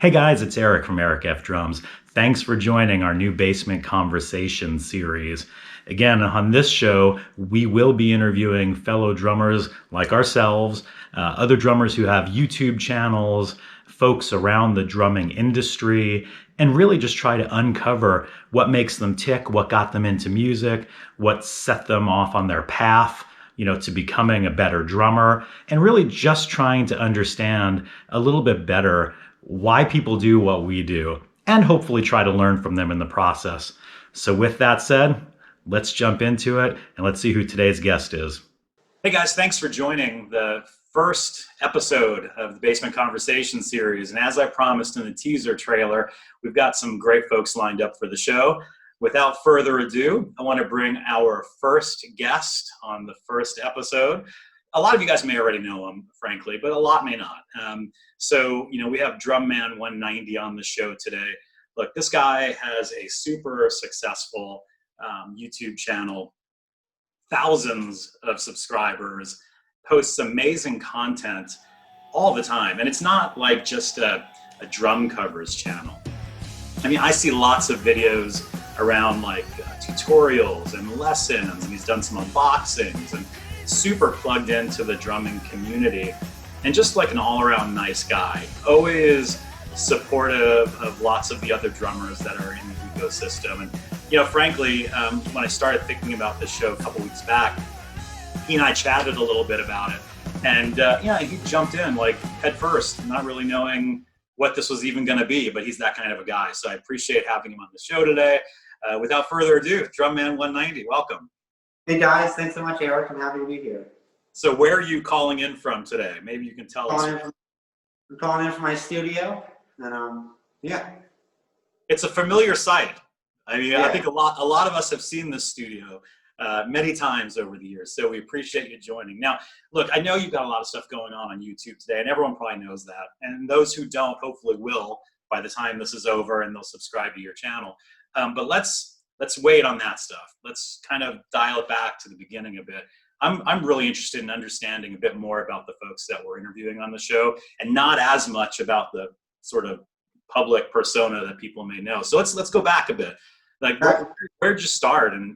Hey guys, it's Eric from Eric F. Drums. Thanks for joining our new Basement Conversation series. Again, on this show, we will be interviewing fellow drummers like ourselves, other drummers who have YouTube channels, folks around the drumming industry, and really just try to uncover what makes them tick, what got them into music, what set them off on their path, to becoming a better drummer, and really just trying to understand a little bit better why people do what we do, and hopefully try to learn from them in the process. So with that said, let's jump into it and let's see who today's guest is. Hey guys, thanks for joining the first episode of the Basement Conversation series. And as I promised in the teaser trailer, we've got some great folks lined up for the show. Without further ado, I want to bring our first guest on the first episode. A lot of you guys may already know him, frankly, but a lot may not. So we have DrumMan190 on the show today. Look, this guy has a super successful YouTube channel, thousands of subscribers, posts amazing content all the time. And it's not like just a drum covers channel. I mean, I see lots of videos around like tutorials and lessons, and he's done some unboxings and super plugged into the drumming community, and just like an all-around nice guy, always supportive of lots of the other drummers that are in the ecosystem. And frankly, when I started thinking about this show a couple weeks back, he and I chatted a little bit about it, and he jumped in like head first, not really knowing what this was even going to be, but he's that kind of a guy. So I appreciate having him on the show today. Without further ado, DrumMan190, welcome. Hey guys, thanks so much, Eric. I'm happy to be here. So where are you calling in from today? Maybe you can tell us. I'm calling in from my studio, and It's a familiar sight. I mean, yeah. I think a lot of us have seen this studio many times over the years, so we appreciate you joining. Now, look, I know you've got a lot of stuff going on YouTube today, and everyone probably knows that. And those who don't hopefully will by the time this is over, and they'll subscribe to your channel. But let's wait on that stuff. Let's kind of dial it back to the beginning a bit. I'm really interested in understanding a bit more about the folks that we're interviewing on the show, and not as much about the sort of public persona that people may know. So let's go back a bit. Like, where'd you start, and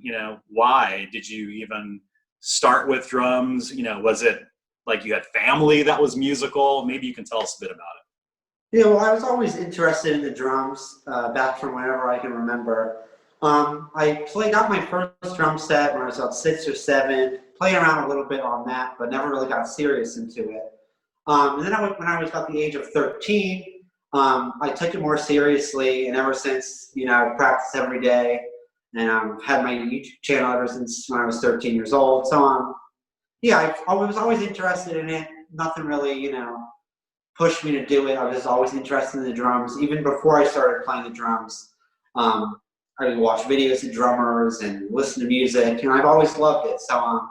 why did you even start with drums? Was it like you had family that was musical? Maybe you can tell us a bit about it. Yeah, well, I was always interested in the drums back from whenever I can remember. I got my first drum set when I was about 6 or 7, played around a little bit on that, but never really got serious into it. And then when I was about the age of 13, I took it more seriously, and ever since, I practiced every day, and I've had my YouTube channel ever since when I was 13 years old. So, I was always interested in it. Nothing really, pushed me to do it. I was always interested in the drums. Even before I started playing the drums, I would watch videos of drummers and listen to music, and I've always loved it. So,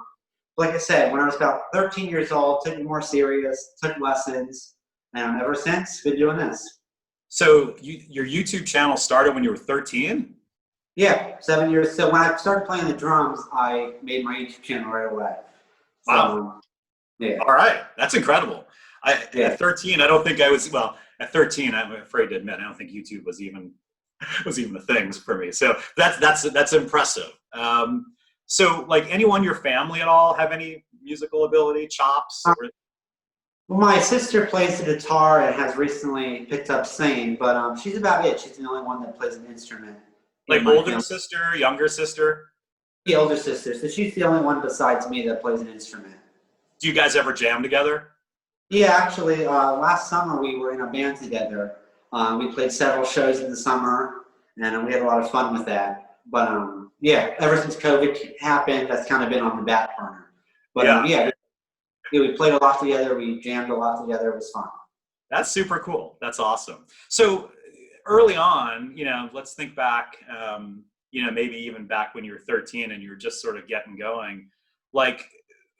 like I said, when I was about 13 years old, took it more serious, took lessons, and ever since, been doing this. So your YouTube channel started when you were 13? Yeah, 7 years. So when I started playing the drums, I made my YouTube channel right away. So, wow. Yeah. All right. That's incredible. At 13, I don't think I was, well, at 13, I'm afraid to admit, I don't think YouTube was even a thing for me. So that's impressive. So like anyone in your family at all have any musical ability, chops? Well, my sister plays the guitar and has recently picked up singing, but she's about it. She's the only one that plays an instrument. Like older sister, younger sister? The older sister. So she's the only one besides me that plays an instrument. Do you guys ever jam together? Yeah, actually, last summer we were in a band together. We played several shows in the summer, and we had a lot of fun with that. But ever since COVID happened, that's kind of been on the back burner. But we played a lot together. We jammed a lot together. It was fun. That's super cool. That's awesome. So early on, let's think back, maybe even back when you were 13 and you were just sort of getting going. Like,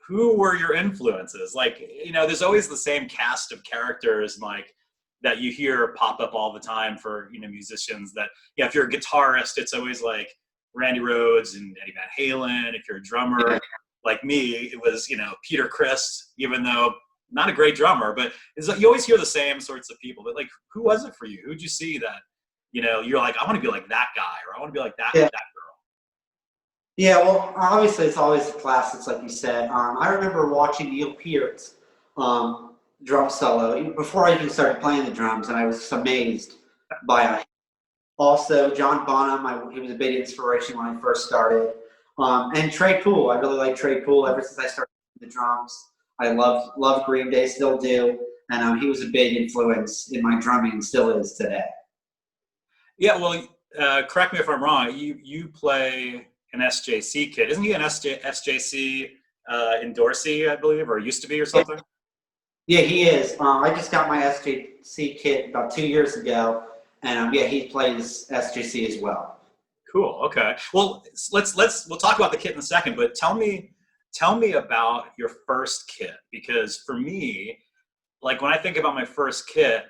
who were your influences? Like, there's always the same cast of characters, like, that you hear pop up all the time for, musicians that, if you're a guitarist, it's always like Randy Rhoads and Eddie Van Halen. If you're a drummer, like me, it was, Peter Criss, even though not a great drummer, but it's like you always hear the same sorts of people. But like, who was it for you? Who'd you see that, you're like, I want to be like that guy, or I want to be like that Yeah. that girl? Yeah, well, obviously it's always the classics, like you said. I remember watching Neil Peart's drum solo before I even started playing the drums, and I was just amazed by it. Also, John Bonham, he was a big inspiration when I first started. And Trey Poole, I really like Trey Poole ever since I started the drums. I love Green Day, still do, and he was a big influence in my drumming and still is today. Yeah, well, correct me if I'm wrong. You play an SJC kit, isn't he an SJC endorsee, I believe, or used to be, or something? Yeah, he is. I just got my SJC kit about 2 years ago, and yeah, he plays SJC as well. Cool. Okay. Well, we'll talk about the kit in a second, but tell me about your first kit, because for me, like when I think about my first kit,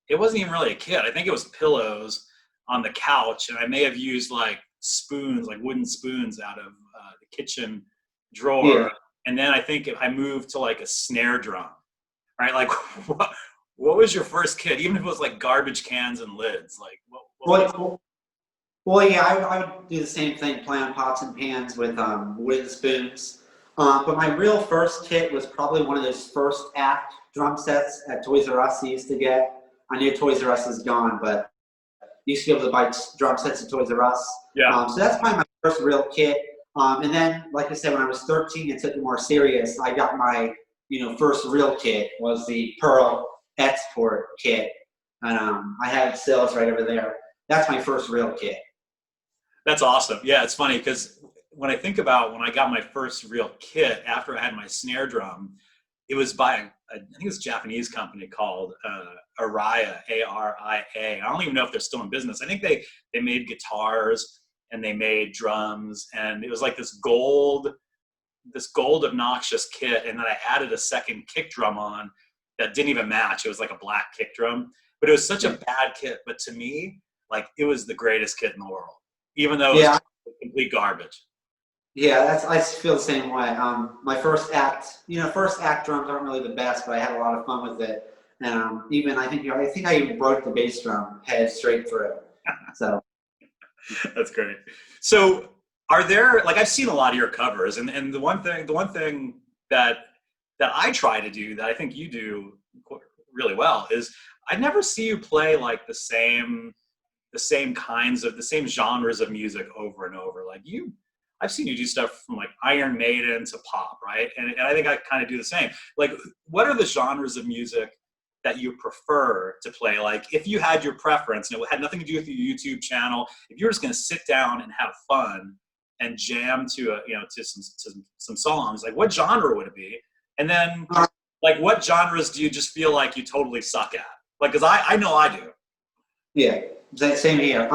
it wasn't even really a kit. I think it was pillows on the couch, and I may have used like spoons, like wooden spoons out of the kitchen drawer. Yeah. And then I think I moved to like a snare drum, right? Like what was your first kit? Even if it was like garbage cans and lids, like well, yeah, I would do the same thing, play on pots and pans with wooden spoons. But my real first kit was probably one of those first act drum sets at Toys R Us I used to get. I knew Toys R Us is gone, but you used to be able to buy drum sets at Toys R Us. Yeah. So that's probably my first real kit. And then, like I said, when I was 13 and took it more serious, I got my first real kit was the Pearl Export kit. And I have sales right over there. That's my first real kit. That's awesome. Yeah, it's funny because when I think about when I got my first real kit after I had my snare drum, it was by I think it was a Japanese company called Araya, A-R-I-A. I don't even know if they're still in business. I think they made guitars and they made drums, and it was like this gold obnoxious kit, and then I added a second kick drum on that didn't even match. It was like a black kick drum, but it was such a bad kit. But to me, like, it was the greatest kit in the world, even though it was complete garbage. Yeah, I feel the same way. My first act drums aren't really the best, but I had a lot of fun with it. And even I think I even broke the bass drum head straight through. So that's great. So are there, like, I've seen a lot of your covers, and the one thing that I try to do that I think you do really well is I never see you play like the same genres of music over and over. Like I've seen you do stuff from like Iron Maiden to pop, right? And I think I kind of do the same. Like, what are the genres of music that you prefer to play? Like, if you had your preference and it had nothing to do with your YouTube channel, if you're just going to sit down and have fun and jam to some songs, like what genre would it be? And then like what genres do you just feel like you totally suck at? Like, because I know I do. Yeah, same here.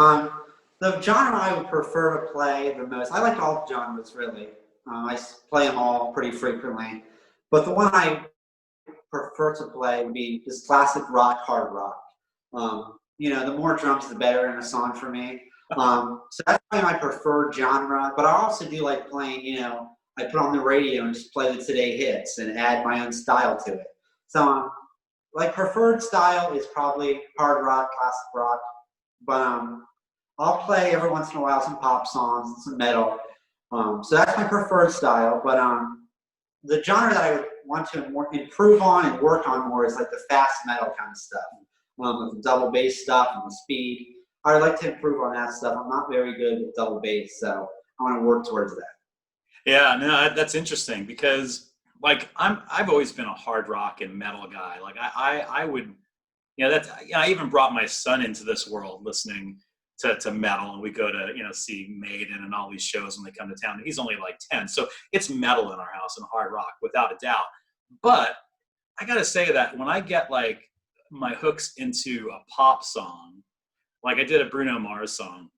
The genre I would prefer to play the most, I like all genres really. I play them all pretty frequently, but the one I prefer to play would be this classic rock, hard rock. The more drums, the better in a song for me. So that's probably my preferred genre. But I also do like playing. I put on the radio and just play the today hits and add my own style to it. So, like, preferred style is probably hard rock, classic rock. But I'll play every once in a while some pop songs and some metal. So that's my preferred style. But the genre that I would want to improve on and work on more is like the fast metal kind of stuff, with the double bass stuff and the speed. I would like to improve on that stuff. I'm not very good with double bass, so I want to work towards that. Yeah, no, that's interesting because like I've always been a hard rock and metal guy. Like I would, I even brought my son into this world listening to metal, and we go to see Maiden and all these shows when they come to town. And he's only like 10, so it's metal in our house and hard rock without a doubt. But I gotta say that when I get like my hooks into a pop song, like I did a Bruno Mars song.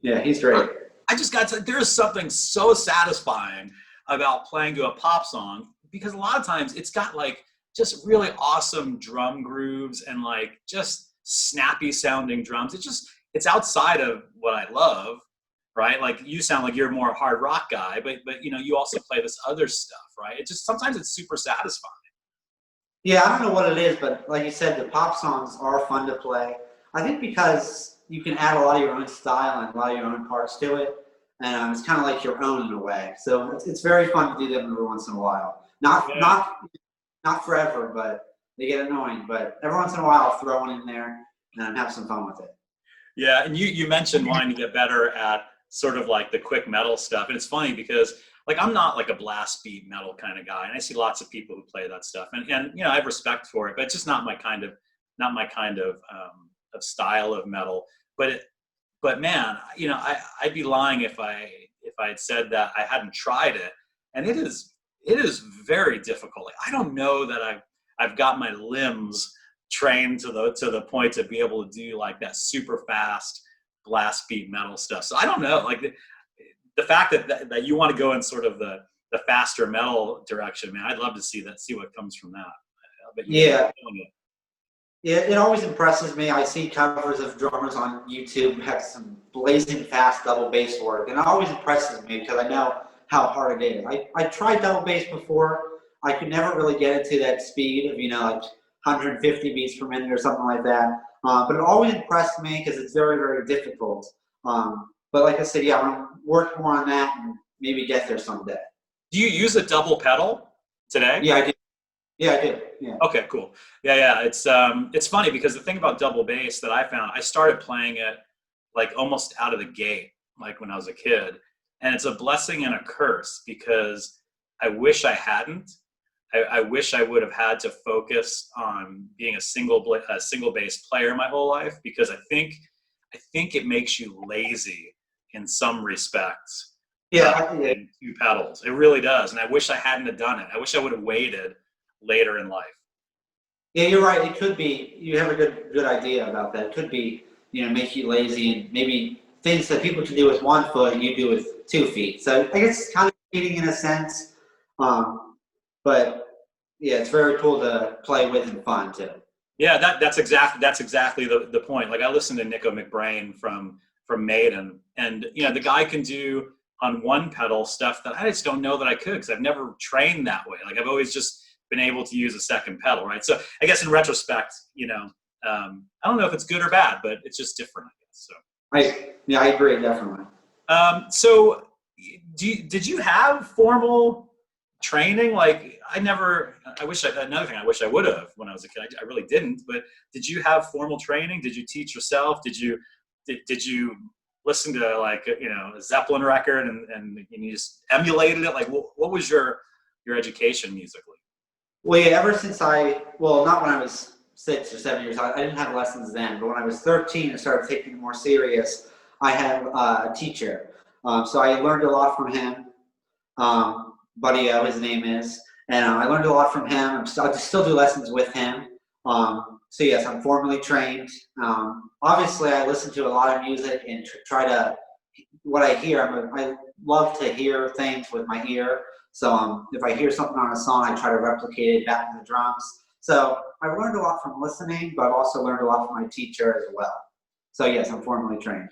Yeah, he's great. I just got to, there's something so satisfying about playing to a pop song, because a lot of times it's got like just really awesome drum grooves and like just snappy sounding drums. It's outside of what I love, right? Like, you sound like you're more a hard rock guy, but you also play this other stuff, right? It just, sometimes it's super satisfying. Yeah, I don't know what it is, but like you said, the pop songs are fun to play. I think because you can add a lot of your own style and a lot of your own parts to it, and it's kind of like your own in a way. So it's very fun to do them every once in a while. Yeah. Not forever, but they get annoying. But every once in a while, I'll throw one in there and have some fun with it. Yeah, and you mentioned wanting to get better at sort of like the quick metal stuff, and it's funny because like I'm not like a blast beat metal kind of guy, and I see lots of people who play that stuff, and you know I have respect for it, but it's just not my kind of style of metal. But man, you know I'd be lying if I had said that I hadn't tried it, and it is very difficult. Like I don't know that I've got my limbs trained to the point to be able to do like that super fast blast beat metal stuff. So I don't know, like the fact that you want to go in sort of the faster metal direction, man, I'd love to see what comes from that. But Yeah. Yeah, it always impresses me. I see covers of drummers on YouTube have some blazing fast double bass work, and it always impresses me because I know how hard it is. I tried double bass before. I could never really get it to that speed of, like 150 beats per minute or something like that. But it always impressed me because it's very, very difficult. But like I said, yeah, I'm going to work more on that and maybe get there someday. Do you use a double pedal today? Yeah, I do. Yeah, I do. Yeah. Okay, cool. Yeah. It's funny because the thing about double bass that I found, I started playing it like almost out of the gate, like when I was a kid, and it's a blessing and a curse because I wish I hadn't. I wish I would have had to focus on being a single bass player my whole life because I think it makes you lazy in some respects. Yeah, in two pedals, it really does, and I wish I hadn't have done it. I wish I would have waited later in life. Yeah, you're right. It could be. You have a good idea about that. It could be, make you lazy and maybe things that people can do with 1 foot, you do with 2 feet. So I guess it's kind of cheating in a sense. But yeah, it's very cool to play with and fun too. Yeah, that's exactly the point. Like I listened to Nico McBrain from Maiden, and the guy can do on one pedal stuff that I just don't know that I could because I've never trained that way. Like I've always just been able to use a second pedal, right? So I guess in retrospect, I don't know if it's good or bad, but it's just different, I guess. So I agree definitely. So did you have formal training? Like another thing I wish I would have when I was a kid. I really didn't, but did you have formal training? Did you teach yourself? Did you listen to like a Zeppelin record and you just emulated it? Like what was your education musically? Well, yeah, ever since not when I was 6 or 7 years old, I didn't have lessons then, but when I was 13 and started taking it more serious, I had a teacher. So I learned a lot from him. Buddy, his name is, and I learned a lot from him. I still do lessons with him. So yes, I'm formally trained. Obviously, I listen to a lot of music and try to what I hear. I love to hear things with my ear. So if I hear something on a song, I try to replicate it back in the drums. So I've learned a lot from listening, but I've also learned a lot from my teacher as well. So yes, I'm formally trained.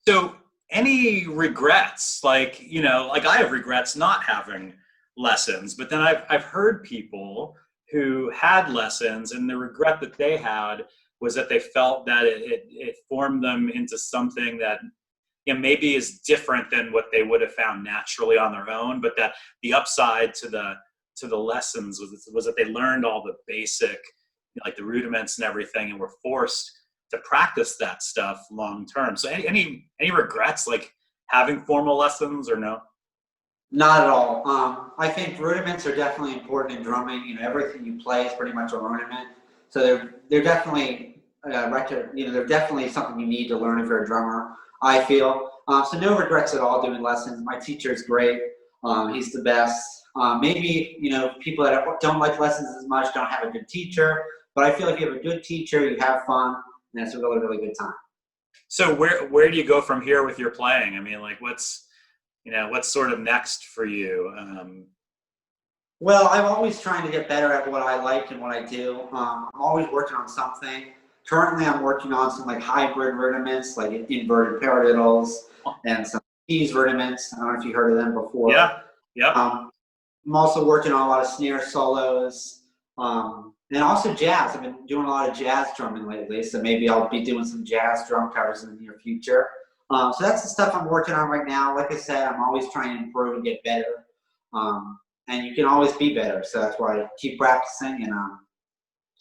So any regrets? Like I have regrets not having lessons, but then I've heard people who had lessons and the regret that they had was that they felt that it formed them into something that maybe is different than what they would have found naturally on their own, but that the upside to the lessons was that they learned all the basic, like the rudiments and everything, and were forced to practice that stuff long term. So any regrets like having formal lessons or no? Not at all. I think rudiments are definitely important in drumming. Everything you play is pretty much a rudiment. So they're definitely they're definitely something you need to learn if you're a drummer, I feel. So no regrets at all doing lessons. My teacher is great. He's the best. Maybe people that don't like lessons as much don't have a good teacher, but I feel like if you have a good teacher, you have fun, and it's a really, really good time. So where do you go from here with your playing? I mean, like what's sort of next for you? Well, I'm always trying to get better at what I like and what I do. I'm always working on something. Currently, I'm working on some like hybrid rudiments, like inverted paradiddles and some keys rudiments. I don't know if you heard of them before. Yeah. I'm also working on a lot of snare solos. And And also jazz. I've been doing a lot of jazz drumming lately, so maybe I'll be doing some jazz drum covers in the near future. So that's the stuff I'm working on right now. Like I said, I'm always trying to improve and get better. And you can always be better. So that's why I keep practicing and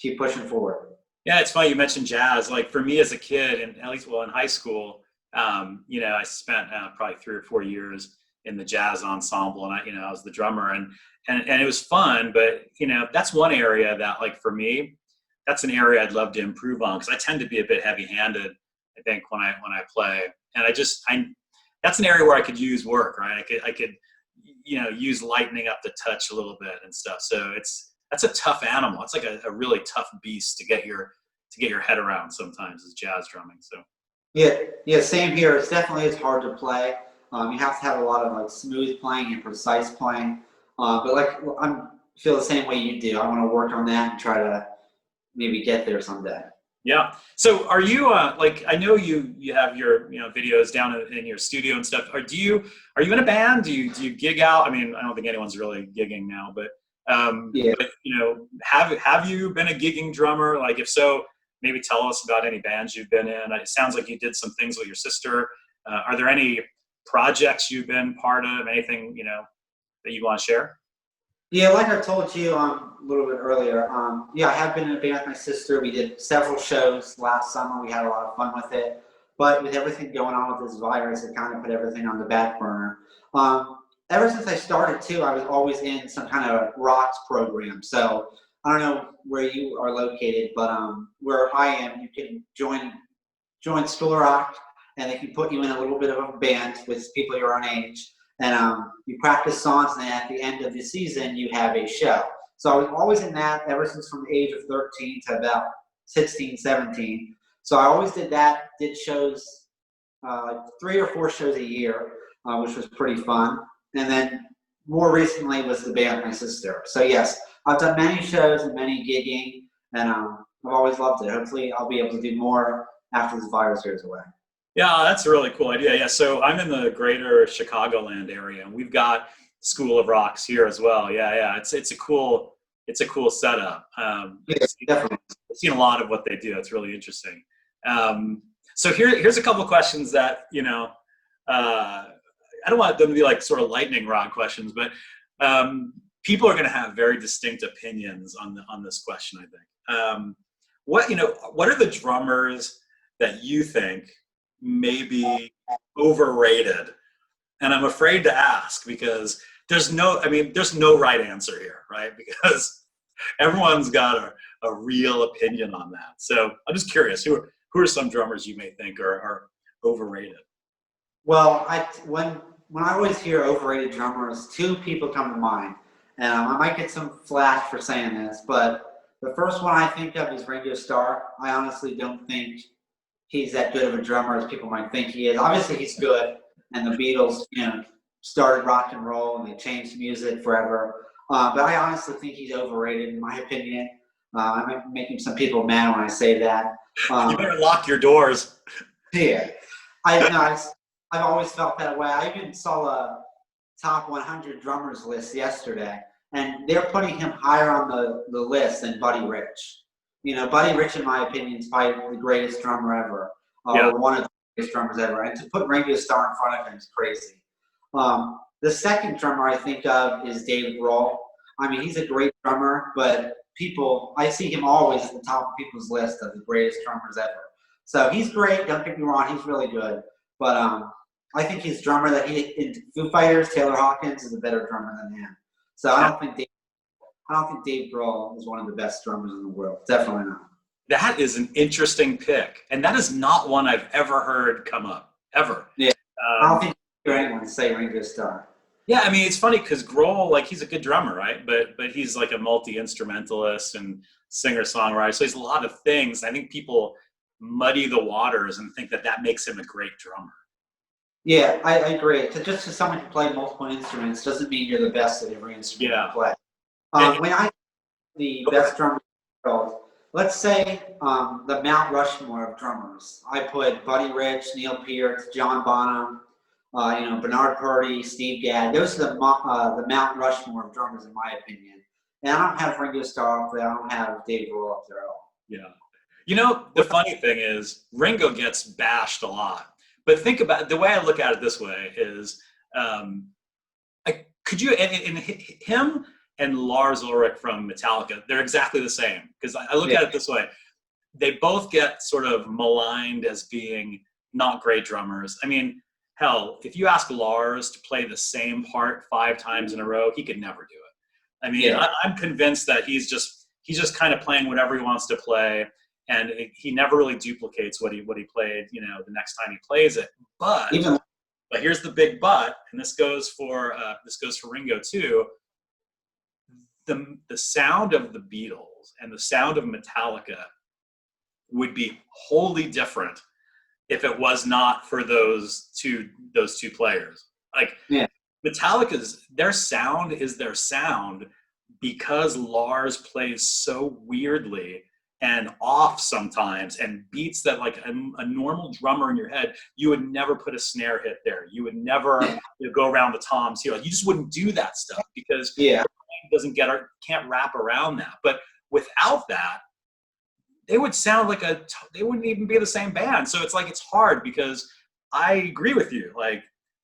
keep pushing forward. Yeah, it's funny you mentioned jazz. Like for me as a kid, and at least in high school, I spent probably 3 or 4 years in the jazz ensemble, and I was the drummer, and it was fun. But that's one area that, like, for me, that's an area I'd love to improve on, because I tend to be a bit heavy-handed, I think, when I play, and that's an area where I could use work, right? I could use lightening up the touch a little bit and stuff. So that's a tough animal. It's like a really tough beast to get your head around sometimes, is jazz drumming. So yeah, same here. It's definitely hard to play. You have to have a lot of like smooth playing and precise playing. But like I feel the same way you do. I want to work on that and try to maybe get there someday. Yeah. So are you like, I know you have your videos down in your studio and stuff. Are you in a band? Do you gig out? I mean, I don't think anyone's really gigging now, but Yeah. but have you been a gigging drummer? Like, if so, maybe tell us about any bands you've been in. It sounds like you did some things with your sister. Are there any projects you've been part of? Anything that you want to share? Yeah, like I told you a little bit earlier, yeah, I have been in a band with my sister. We did several shows last summer. We had a lot of fun with it. But with everything going on with this virus, it kind of put everything on the back burner. Ever since I started, too, I was always in some kind of rocks program. So I don't know where you are located, but where I am, you can join School Rock, and they can put you in a little bit of a band with people your own age. And you practice songs, and then at the end of the season, you have a show. So I was always in that ever since from the age of 13 to about 16, 17. So I always did that, did shows, 3 or 4 shows a year, which was pretty fun. And then more recently was the band with my sister. So yes, I've done many shows and many gigging, and I've always loved it. Hopefully I'll be able to do more after this virus goes away. Yeah, that's a really cool idea. Yeah, so I'm in the greater Chicagoland area, and we've got School of Rocks here as well. Yeah, it's a cool setup. Yeah, definitely. I've seen a lot of what they do. It's really interesting. So here's a couple of questions that I don't want them to be like sort of lightning rod questions, but people are going to have very distinct opinions on this question, I think. What are the drummers that you think may be overrated? And I'm afraid to ask, because there's no right answer here, right? Because everyone's got a real opinion on that. So I'm just curious, who are some drummers you may think are overrated? Well, when I always hear overrated drummers, 2 people come to mind. And I might get some flack for saying this, but the first one I think of is Ringo Starr. I honestly don't think he's that good of a drummer as people might think he is. Obviously, he's good, and the Beatles, started rock and roll, and they changed music forever. But I honestly think he's overrated, in my opinion. I'm making some people mad when I say that. You better lock your doors. Yeah, I've always felt that way. I even saw a top 100 drummers list yesterday, and they're putting him higher on the list than Buddy Rich. Buddy Rich, in my opinion, is probably the greatest drummer ever, or one of the greatest drummers ever. And to put Ringo Starr in front of him is crazy. The second drummer I think of is Dave Grohl. I mean, he's a great drummer, but I see him always at the top of people's list of the greatest drummers ever. So he's great. Don't get me wrong, he's really good. But I think his drummer in Foo Fighters, Taylor Hawkins, is a better drummer than him. So I don't think Dave Grohl is one of the best drummers in the world. Definitely not. That is an interesting pick, and that is not one I've ever heard come up, ever. Yeah, I don't think you hear anyone say Ringo Starr. Yeah, I mean, it's funny because Grohl, like, he's a good drummer, right? But he's like a multi-instrumentalist and singer-songwriter, so he's a lot of things. I think people muddy the waters and think that makes him a great drummer. Yeah, I agree. Just because someone can play multiple instruments doesn't mean you're the best at every instrument you play. When I the best drummer in the world, let's say the Mount Rushmore of drummers. I put Buddy Rich, Neil Peart, John Bonham, Bernard Purdy, Steve Gadd. Those are the Mount Rushmore of drummers, in my opinion. And I don't have Ringo Starr up there. I don't have Dave Grohl up there at all. Yeah. You know, the funny thing is Ringo gets bashed a lot. But think about the way I look at it this way is, could you, and him and Lars Ulrich from Metallica, they're exactly the same. Because I look at it this way. They both get sort of maligned as being not great drummers. I mean, hell, if you ask Lars to play the same part 5 times in a row, he could never do it. I mean, I'm convinced that he's just kind of playing whatever he wants to play, and he never really duplicates what he played, you know, the next time he plays it. But here's the big but, and this goes for Ringo too. The sound of the Beatles and the sound of Metallica would be wholly different if it was not for those two players. Like Metallica's, their sound is their sound because Lars plays so weirdly and off sometimes, and beats that like a normal drummer in your head, you would never put a snare hit there. You would never go around the toms here. Like, you just wouldn't do that stuff because your brain can't wrap around that. But without that, they would sound like they wouldn't even be the same band. So it's like, it's hard because I agree with you. Like,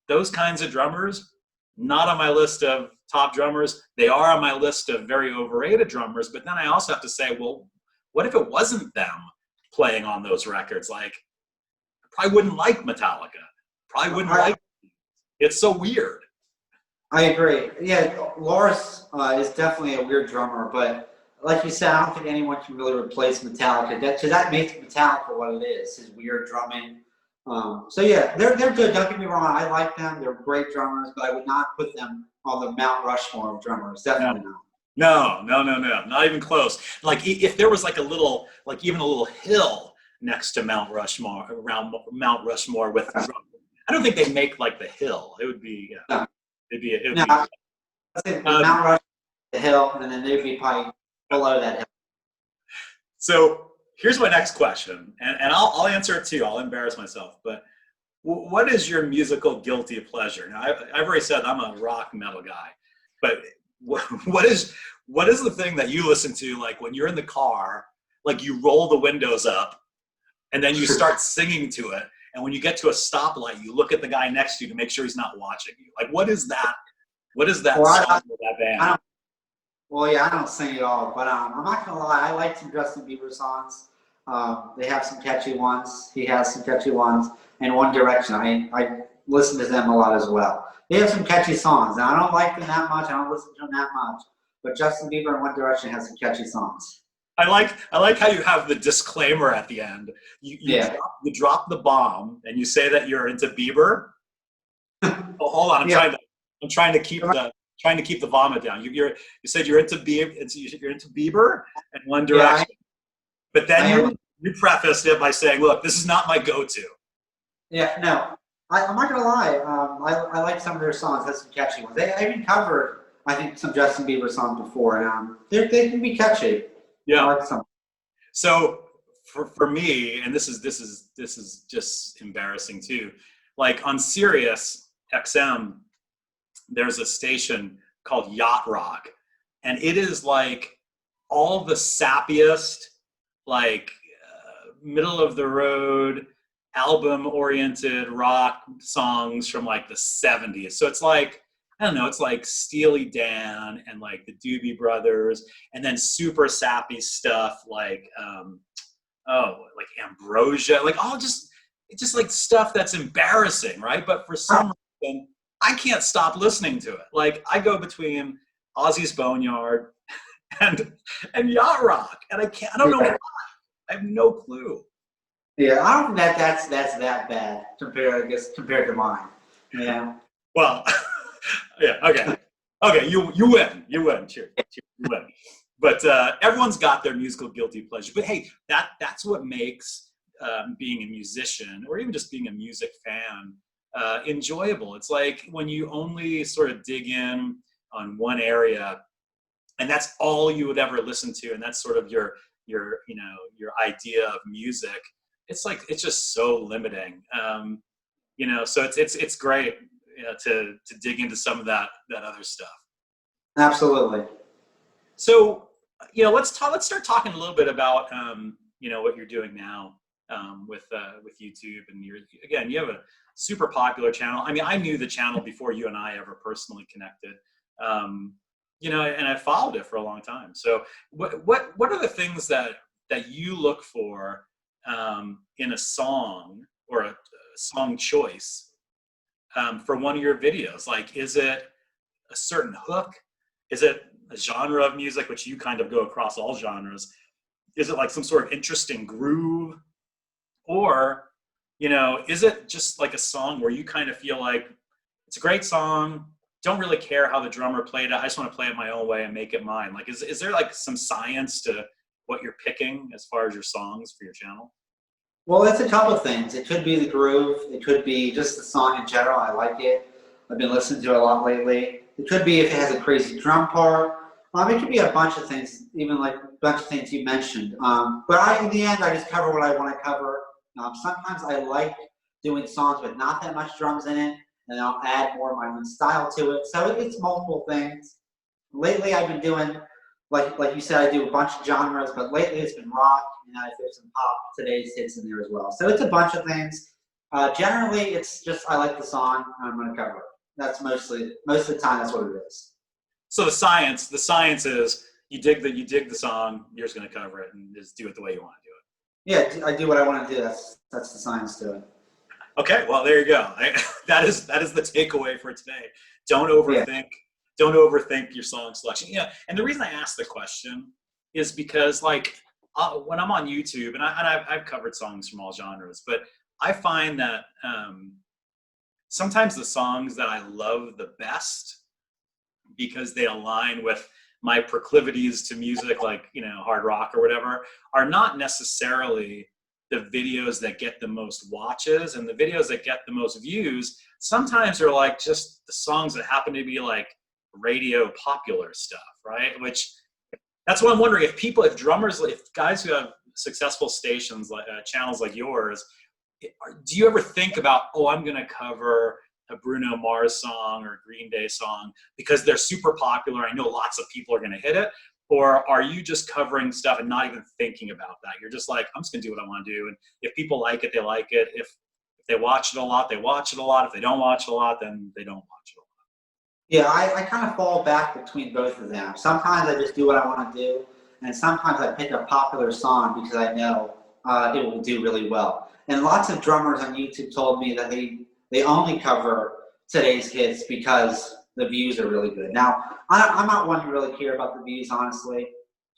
those kinds of drummers, not on my list of top drummers. They are on my list of very overrated drummers. But then I also have to say, well, what if it wasn't them playing on those records? Like, I probably wouldn't like Metallica. Probably wouldn't like. It's so weird. I agree. Yeah, Lars is definitely a weird drummer, but like you said, I don't think anyone can really replace Metallica. That makes Metallica what it is, his weird drumming. So yeah, they're good. Don't get me wrong. I like them. They're great drummers, but I would not put them on the Mount Rushmore of drummers. Definitely not. No, not even close. Like, if there was like even a little hill next to Mount Rushmore, around Mount Rushmore with, I don't think they'd make like the hill. It would be, Mount Rushmore, the hill, and then they'd be probably below that hill. So here's my next question, and I'll answer it too. I'll embarrass myself, but what is your musical guilty pleasure? Now, I've already said I'm a rock metal guy, but what is the thing that you listen to, like when you're in the car, like you roll the windows up and then you start singing to it, and when you get to a stoplight, you look at the guy next to you to make sure he's not watching you? Like, what is that song with that band? I don't sing at all, but I'm not gonna lie, I like some Justin Bieber songs. They have some catchy ones. He has some catchy ones. And One Direction, I listen to them a lot as well. They have some catchy songs. Now, I don't like them that much. I don't listen to them that much. But Justin Bieber and One Direction has some catchy songs. I like how you have the disclaimer at the end. You drop the bomb and you say that you're into Bieber. Oh, hold on, I'm trying to keep the vomit down. You said you're into Bieber and One Direction, but then you prefaced it by saying, "Look, this is not my go-to." Yeah, no, I'm not gonna lie. I like some of their songs. That's some catchy ones. I even covered, I think, some Justin Bieber songs before, and they can be catchy. Yeah. I like some. So for me, and this is just embarrassing too. Like, on Sirius XM, there's a station called Yacht Rock, and it is like all the sappiest, like middle of the road, album-oriented rock songs from like the 70s. So it's like, I don't know, it's like Steely Dan and like the Doobie Brothers, and then super sappy stuff like like Ambrosia, like it's just like stuff that's embarrassing, right? But for some reason, I can't stop listening to it. Like, I go between Ozzy's Boneyard and Yacht Rock, and I don't know why. I have no clue. Yeah, I don't think that's that bad compared to mine. Yeah. Well, yeah. Okay. You win. Cheers. You win. But everyone's got their musical guilty pleasure. But hey, that's what makes being a musician, or even just being a music fan, enjoyable. It's like when you only sort of dig in on one area, and that's all you would ever listen to, and that's sort of your idea of music. It's like, it's just so limiting. So it's great to dig into some of that other stuff. Absolutely. So, let's start talking a little bit about, what you're doing now with YouTube, and you have a super popular channel. I mean, I knew the channel before you and I ever personally connected, and I followed it for a long time. So, what are the things that you look for in a song or a song choice for one of your videos? Like, is it a certain hook? Is it a genre of music, which you kind of go across all genres? Is it like some sort of interesting groove? Or, is it just like a song where you kind of feel like it's a great song, don't really care how the drummer played it, I just want to play it my own way and make it mine? Like, is there like some science to what you're picking as far as your songs for your channel? Well, it's a couple of things. It could be the groove. It could be just the song in general. I like it. I've been listening to it a lot lately. It could be if it has a crazy drum part. It could be a bunch of things, even like a bunch of things you mentioned. But in the end, I just cover what I want to cover. Sometimes I like doing songs with not that much drums in it, and I'll add more of my own style to it. So it's multiple things. Lately, I've been doing, like you said, I do a bunch of genres, but lately it's been rock, and I throw some pop, today's hits in there as well. So it's a bunch of things. Generally, it's just I like the song, and I'm going to cover it. That's most of the time, that's what it is. So the science is you dig the song, you're just going to cover it and just do it the way you want to do it. Yeah, I do what I want to do. That's the science to it. Okay, well there you go. That is the takeaway for today. Don't overthink. Yeah. Don't overthink your song selection. Yeah, and the reason I asked the question is because like when I'm on YouTube, and I've covered songs from all genres, but I find that sometimes the songs that I love the best, because they align with my proclivities to music, like, hard rock or whatever, are not necessarily the videos that get the most watches, and the videos that get the most views sometimes are like just the songs that happen to be like radio popular stuff, right? Which, that's what I'm wondering, if drummers, if guys who have successful stations, like channels like yours, do you ever think about, I'm going to cover a Bruno Mars song or a Green Day song because they're super popular, I know lots of people are going to hit it? Or are you just covering stuff and not even thinking about that? You're just like, I'm just going to do what I want to do. And if people like it, they like it. If they watch it a lot, they watch it a lot. If they don't watch it a lot, then they don't watch it a lot. Yeah, I kind of fall back between both of them. Sometimes I just do what I want to do. And sometimes I pick a popular song because I know it will do really well. And lots of drummers on YouTube told me that they only cover today's hits because the views are really good. Now, I'm not one to really care about the views, honestly.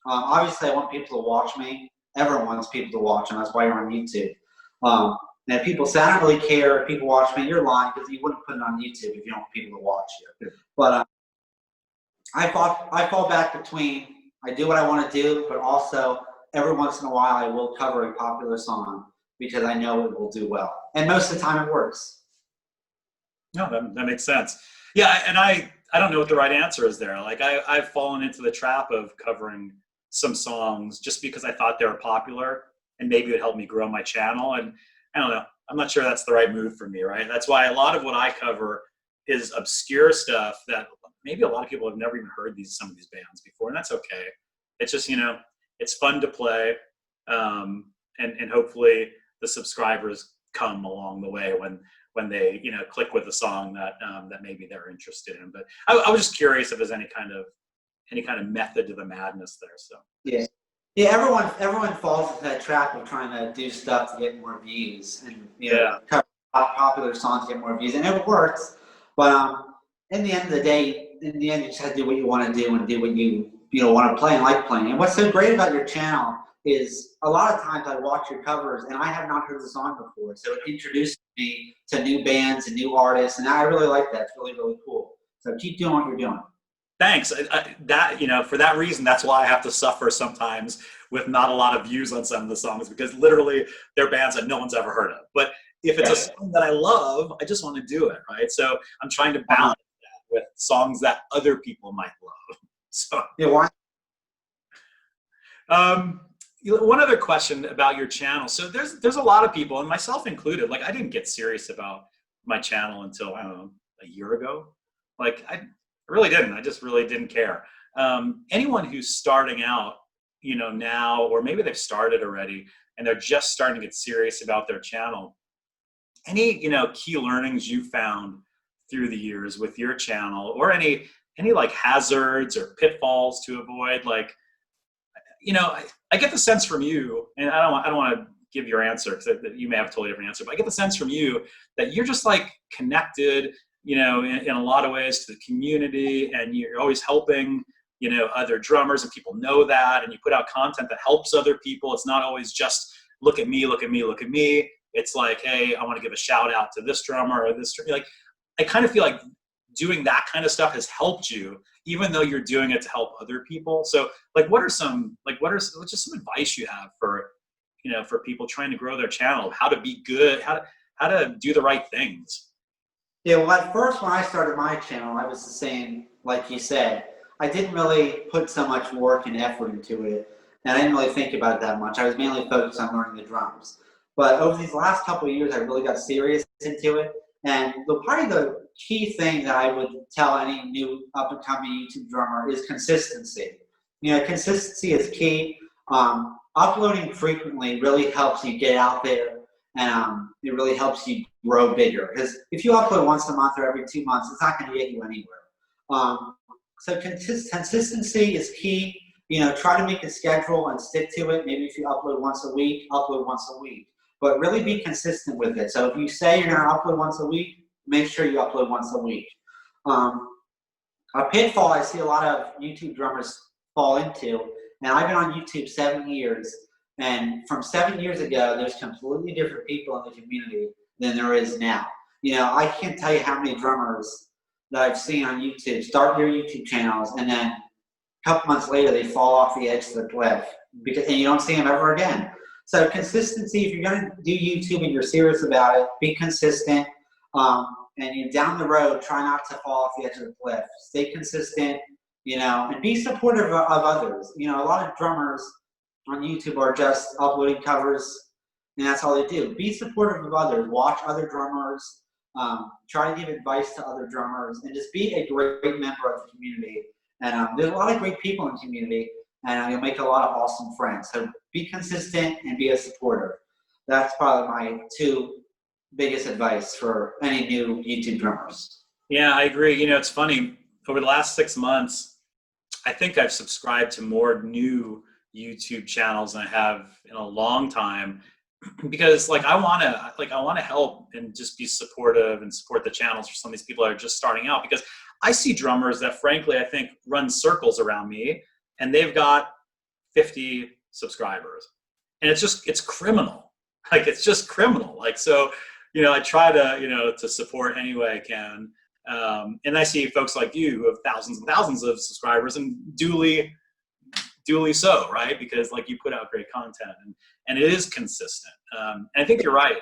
Obviously, I want people to watch me. Everyone wants people to watch, and that's why you're on YouTube. And if people say, I don't really care if people watch me, you're lying, because you wouldn't put it on YouTube if you don't want people to watch you. But I fall back between, I do what I want to do, but also every once in a while I will cover a popular song because I know it will do well. And most of the time it works. No, that makes sense. Yeah, and I don't know what the right answer is there. Like I've fallen into the trap of covering some songs just because I thought they were popular and maybe it would help me grow my channel. And I don't know, I'm not sure that's the right move for me, right? That's why a lot of what I cover is obscure stuff that maybe a lot of people have never even heard some of these bands before, and that's okay. It's just, it's fun to play, and hopefully the subscribers come along the way when they click with a song that maybe they're interested in. But I was just curious if there's any kind of method to the madness there. So yeah, everyone falls into that trap of trying to do stuff to get more views and cover popular songs to get more views, and it works. But in the end of the day, you just have to do what you want to do and do what you want to play and like playing. And what's so great about your channel is a lot of times I watch your covers and I have not heard the song before, so it introduces me to new bands and new artists, and I really like that. It's really, really cool. So keep doing what you're doing. Thanks. For that reason, that's why I have to suffer sometimes with not a lot of views on some of the songs, because literally they're bands that no one's ever heard of. But if it's a song that I love, I just want to do it, right? So I'm trying to balance that with songs that other people might love. So why? One other question about your channel. So there's a lot of people, and myself included, like I didn't get serious about my channel until, I don't know, a year ago. Like I really didn't. I just really didn't care. anyone who's starting out, now, or maybe they've started already and they're just starting to get serious about their channel, any, key learnings you found through the years with your channel, or any like hazards or pitfalls to avoid? Like, I get the sense from you, and I don't want to give your answer because you may have a totally different answer, but I get the sense from you that you're just like connected, in a lot of ways to the community, and you're always helping, other drummers, and people know that, and you put out content that helps other people. It's not always just look at me, look at me, look at me. It's like, hey, I want to give a shout out to this drummer or this, like, I kind of feel like doing that kind of stuff has helped you, even though you're doing it to help other people. So like, what's just some advice you have for, for people trying to grow their channel, how to be good, how to do the right things? Yeah, well, at first when I started my channel, I was the same, like you said. I didn't really put so much work and effort into it, and I didn't really think about it that much. I was mainly focused on learning the drums. But over these last couple of years, I really got serious into it. And probably the key thing that I would tell any new up-and-coming YouTube drummer is consistency. Consistency is key. Uploading frequently really helps you get out there, and it really helps you grow bigger. Because if you upload once a month or every 2 months, it's not going to get you anywhere. So consistency is key. Try to make a schedule and stick to it. Maybe if you upload once a week, upload once a week. But really be consistent with it. So if you say you're going to upload once a week, make sure you upload once a week. A pitfall I see a lot of YouTube drummers fall into, and I've been on YouTube 7 years, and from 7 years ago, there's completely different people in the community than there is now. I can't tell you how many drummers that I've seen on YouTube start their YouTube channels, and then a couple months later, they fall off the edge of the cliff, and you don't see them ever again. So consistency, if you're going to do YouTube and you're serious about it, be consistent. And down the road, try not to fall off the edge of the cliff. Stay consistent, and be supportive of others. A lot of drummers on YouTube are just uploading covers, and that's all they do. Be supportive of others. Watch other drummers. Try to give advice to other drummers, and just be a great member of the community. And there's a lot of great people in the community, and you'll make a lot of awesome friends. So be consistent and be a supporter. That's probably my two biggest advice for any new YouTube drummers. Yeah, I agree. It's funny. Over the last 6 months, I think I've subscribed to more new YouTube channels than I have in a long time, because I want to help and just be supportive and support the channels for some of these people that are just starting out, because I see drummers that frankly I think run circles around me, and they've got 50 subscribers, and it's criminal. It's just criminal. So I try to to support any way I can, and I see folks like you who have thousands and thousands of subscribers, and duly so, right? Because you put out great content, and it is consistent. And I think you're right.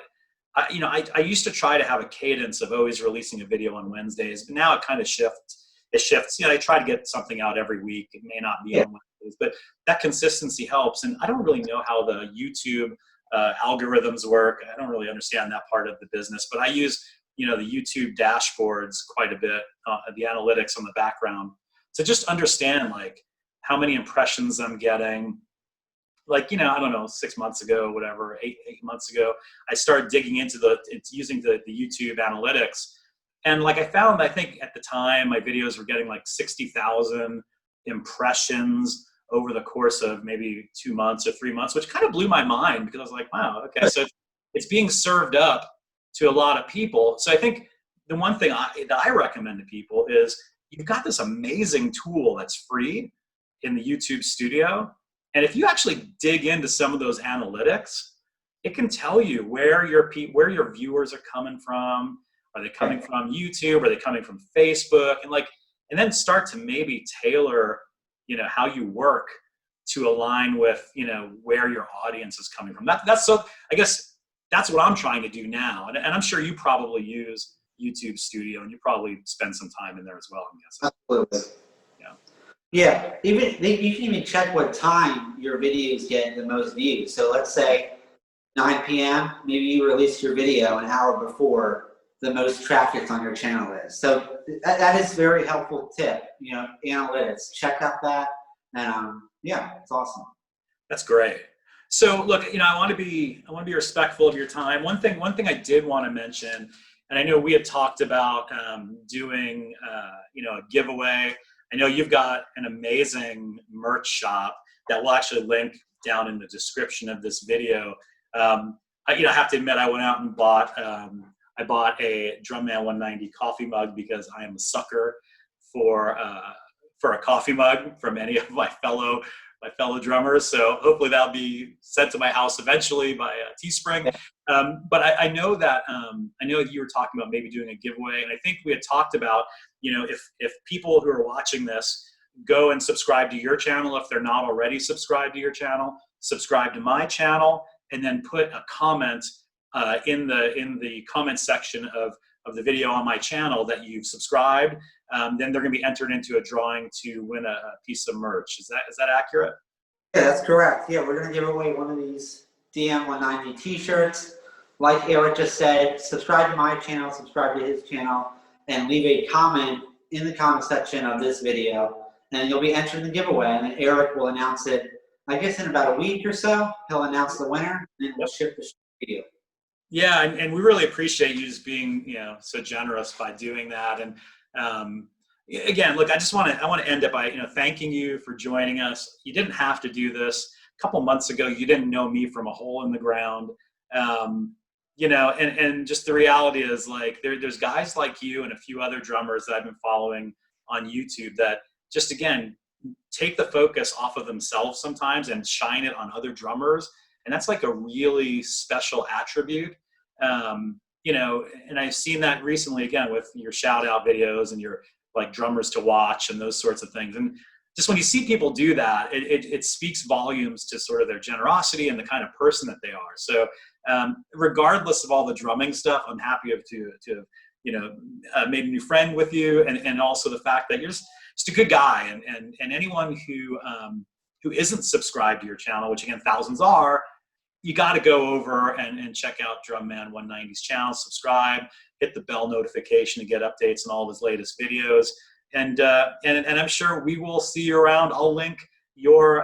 I used to try to have a cadence of always releasing a video on Wednesdays, but now it kind of shifts. I try to get something out every week. It may not be on Wednesdays, but that consistency helps. And I don't really know how the YouTube algorithms work. I don't really understand that part of the business, but I use the YouTube dashboards quite a bit, the analytics on the background, to just understand how many impressions I'm getting. I don't know, 6 months ago, whatever, eight months ago, I started digging into using the YouTube analytics. And I think at the time my videos were getting 60,000 impressions over the course of maybe 2 months or 3 months, which kind of blew my mind, because I was like, wow, okay, so it's being served up to a lot of people. So I think the one thing that I recommend to people is, you've got this amazing tool that's free in the YouTube studio. And if you actually dig into some of those analytics, it can tell you where your viewers are coming from. Are they coming from YouTube? Are they coming from Facebook? And then start to maybe tailor, how you work to align with, where your audience is coming from. So I guess that's what I'm trying to do now. And I'm sure you probably use YouTube Studio, and you probably spend some time in there as well, I'm guessing. Absolutely. Yeah, you can even check what time your videos get the most views. So let's say 9 p.m., maybe you release your video an hour before the most traffic on your channel is. So that is very helpful tip, you know, analytics. Check out that, and yeah, it's awesome. That's great. So look, you know, I want to be respectful of your time. One thing I did want to mention, and I know we had talked about doing, you know, a giveaway. I know you've got an amazing merch shop that we'll actually link down in the description of this video. You know, I have to admit, I went out and bought a DrumMan190 coffee mug because I am a sucker for a coffee mug from any of my fellow drummers. So hopefully that'll be sent to my house eventually by Teespring. But I know that you were talking about maybe doing a giveaway, and I think we had talked about, you know, if people who are watching this go and subscribe to your channel, if they're not already subscribed to your channel, subscribe to my channel, and then put a comment in the comment section of the video on my channel that you've subscribed, then they're going to be entered into a drawing to win a piece of merch. Is that accurate? Yeah, that's correct. Yeah, we're going to give away one of these DM190 T-shirts. Like Eric just said, subscribe to my channel, subscribe to his channel, and leave a comment in the comment section of this video, and you'll be entered in the giveaway. And then Eric will announce it, I guess, in about a week or so. He'll announce the winner, and then we'll ship the video. Yeah, and we really appreciate you just being, you know, so generous by doing that. And again, look, I want to end it by, you know, thanking you for joining us. You didn't have to do this. A couple months ago, you didn't know me from a hole in the ground. You know, and just the reality is, like, there's guys like you and a few other drummers that I've been following on YouTube that just, again, take the focus off of themselves sometimes and shine it on other drummers. And that's like a really special attribute. You know, and I've seen that recently, again, with your shout out videos and your, like, drummers to watch and those sorts of things. And just when you see people do that, it speaks volumes to sort of their generosity and the kind of person that they are. So regardless of all the drumming stuff, I'm happy to you know, made a new friend with you, and also the fact that you're just a good guy. And anyone who isn't subscribed to your channel, which again thousands are, you got to go over and check out DrumMan190's channel, subscribe, hit the bell notification to get updates on all of his latest videos. And I'm sure we will see you around. I'll link your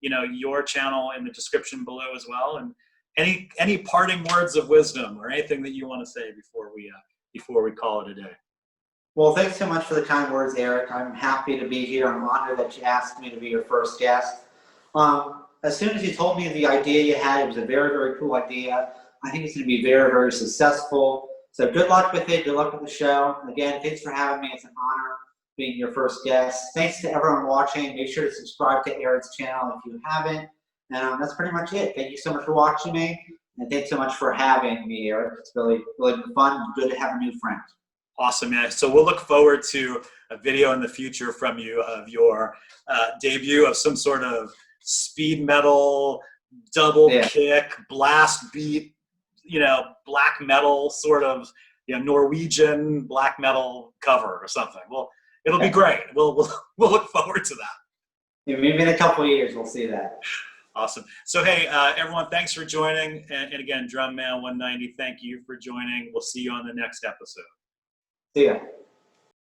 you know, your channel in the description below as well. And any parting words of wisdom or anything that you want to say before we call it a day? Well, thanks so much for the kind words, Eric. I'm happy to be here. I'm honored that you asked me to be your first guest. As soon as you told me the idea you had, it was a very, very cool idea. I think it's going to be very, very successful. So good luck with it. Good luck with the show. Again, thanks for having me. It's an honor being your first guest. Thanks to everyone watching. Make sure to subscribe to Eric's channel if you haven't. And that's pretty much it. Thank you so much for watching me. And thanks so much for having me, Eric. It's really, really been fun and good to have a new friend. Awesome, man. So we'll look forward to a video in the future from you of your debut of some sort of speed metal, double kick, blast beat, you know, black metal sort of, you know, Norwegian black metal cover or something. Well, it'll be great. We'll look forward to that. Yeah, maybe in a couple of years we'll see that. Awesome. So hey, everyone, thanks for joining. And again, DrumMan190, thank you for joining. We'll see you on the next episode. See ya.